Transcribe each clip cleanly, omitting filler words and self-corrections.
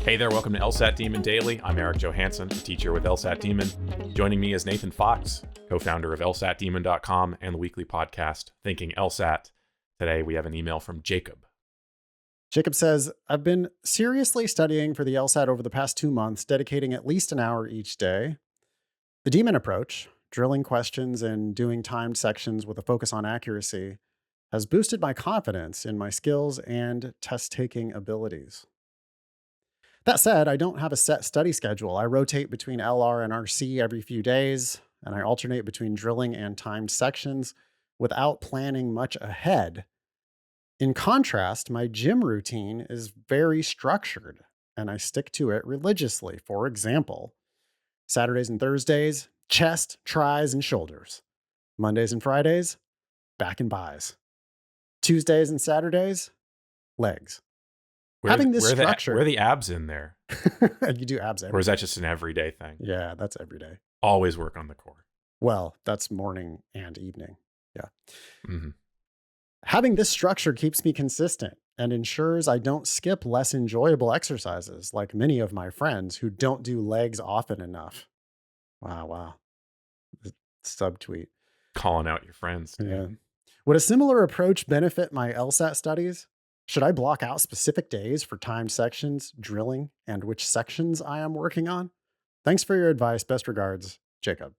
Hey there, welcome to LSAT Demon Daily. I'm Erik Johansson, a teacher with LSAT Demon. Joining me is Nathan Fox, co-founder of LSATdemon.com and the weekly podcast Thinking LSAT. Today we have an email from Jacob. Jacob says, I've been seriously studying for the LSAT over the past 2 months, dedicating at least an hour each day. The Demon approach, drilling questions and doing timed sections with a focus on accuracy, has boosted my confidence in my skills and test-taking abilities. That said, I don't have a set study schedule. I rotate between LR and RC every few days, and I alternate between drilling and timed sections without planning much ahead. In contrast, my gym routine is very structured, and I stick to it religiously. For example, Saturdays and Thursdays, chest, tris, and shoulders. Mondays and Fridays, back and buys. Tuesdays and Saturdays, legs. Having this structure. Where are the abs in there? You do abs every day. Or is that just an everyday thing? Yeah, that's every day. Always work on the core. Well, that's morning and evening. Yeah. Mm-hmm. Having this structure keeps me consistent and ensures I don't skip less enjoyable exercises like many of my friends who don't do legs often enough. Wow. Subtweet. Calling out your friends. Yeah. Would a similar approach benefit my LSAT studies? Should I block out specific days for timed sections, drilling, and which sections I am working on? Thanks for your advice. Best regards, Jacob.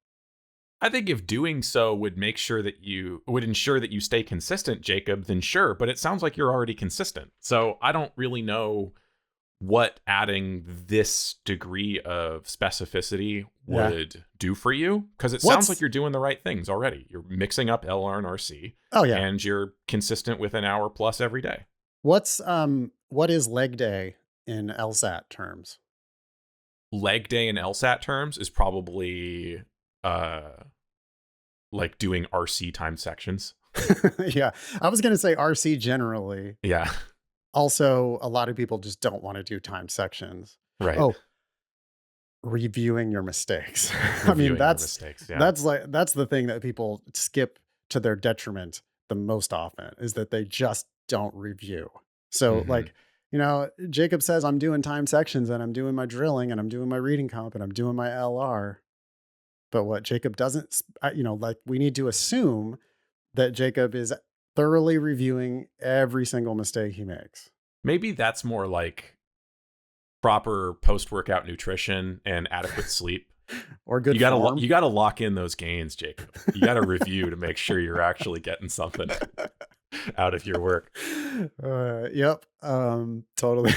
I think if doing so would ensure that you stay consistent, Jacob, then sure. But it sounds like you're already consistent. So I don't really know what adding this degree of specificity would do for you, because it sounds like you're doing the right things already. You're mixing up LR and RC. Oh yeah, and you're consistent with an hour plus every day. What is leg day in LSAT terms? Leg day in LSAT terms is probably like doing RC time sections. Yeah, I was going to say RC generally. Yeah. Also, a lot of people just don't want to do timed sections. Right. Oh, reviewing your mistakes. I mean, that's the thing that people skip to their detriment the most often, is that they just don't review. So like, Jacob says, I'm doing timed sections and I'm doing my drilling and I'm doing my reading comp and I'm doing my LR. But what Jacob doesn't, we need to assume that Jacob is thoroughly reviewing every single mistake he makes. Maybe that's more like proper post-workout nutrition and adequate sleep. Or good form. You gotta lock in those gains, Jacob. You gotta review to make sure you're actually getting something out of your work. Yep. Totally.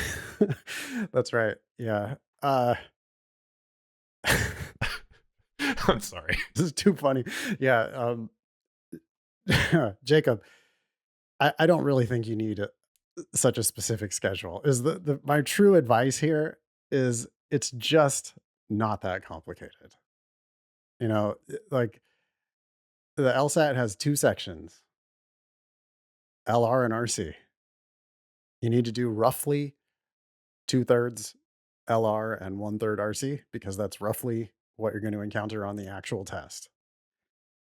That's right. Yeah. I'm sorry. This is too funny. Yeah. Jacob, I don't really think you need such a specific schedule. Is my true advice here is it's just not that complicated. Like the LSAT has 2 sections, LR and RC. You need to do roughly 2/3 LR and 1/3 RC, because that's roughly what you're going to encounter on the actual test.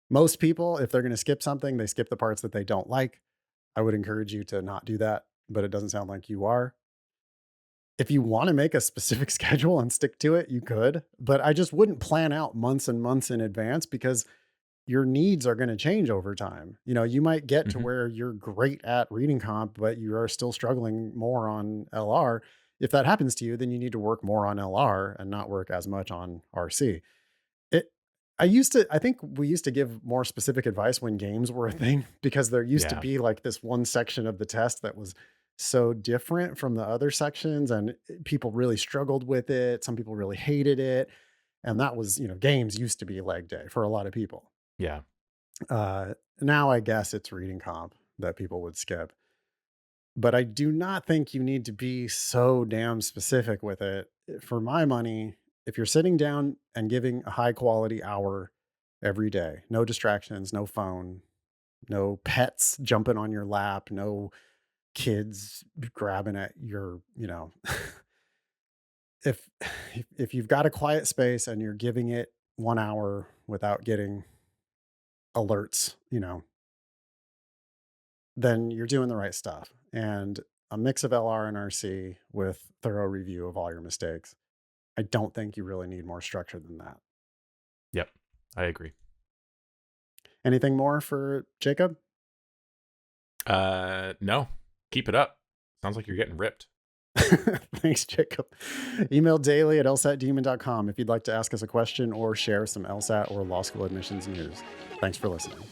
Most people, if they're going to skip something, they skip the parts that they don't like. I would encourage you to not do that, but it doesn't sound like you are. If you want to make a specific schedule and stick to it, you could, but I just wouldn't plan out months and months in advance, because your needs are going to change over time. You might get to where you're great at reading comp, but you are still struggling more on LR. If that happens to you, then you need to work more on LR and not work as much on RC. I think we used to give more specific advice when games were a thing, because there used to be like this one section of the test that was so different from the other sections, and people really struggled with it. Some people really hated it. And that was, games used to be leg day for a lot of people. Yeah. Now I guess it's reading comp that people would skip. But I do not think you need to be so damn specific with it. For my money, if you're sitting down and giving a high quality hour every day, no distractions, no phone, no pets jumping on your lap, no kids grabbing at your, if you've got a quiet space and you're giving it 1 hour without getting alerts, then you're doing the right stuff. And a mix of LR and RC with thorough review of all your mistakes. I don't think you really need more structure than that. Yep, I agree. Anything more for Jacob? No, keep it up. Sounds like you're getting ripped. Thanks, Jacob. Email daily at lsatdemon.com if you'd like to ask us a question or share some LSAT or law school admissions news. Thanks for listening.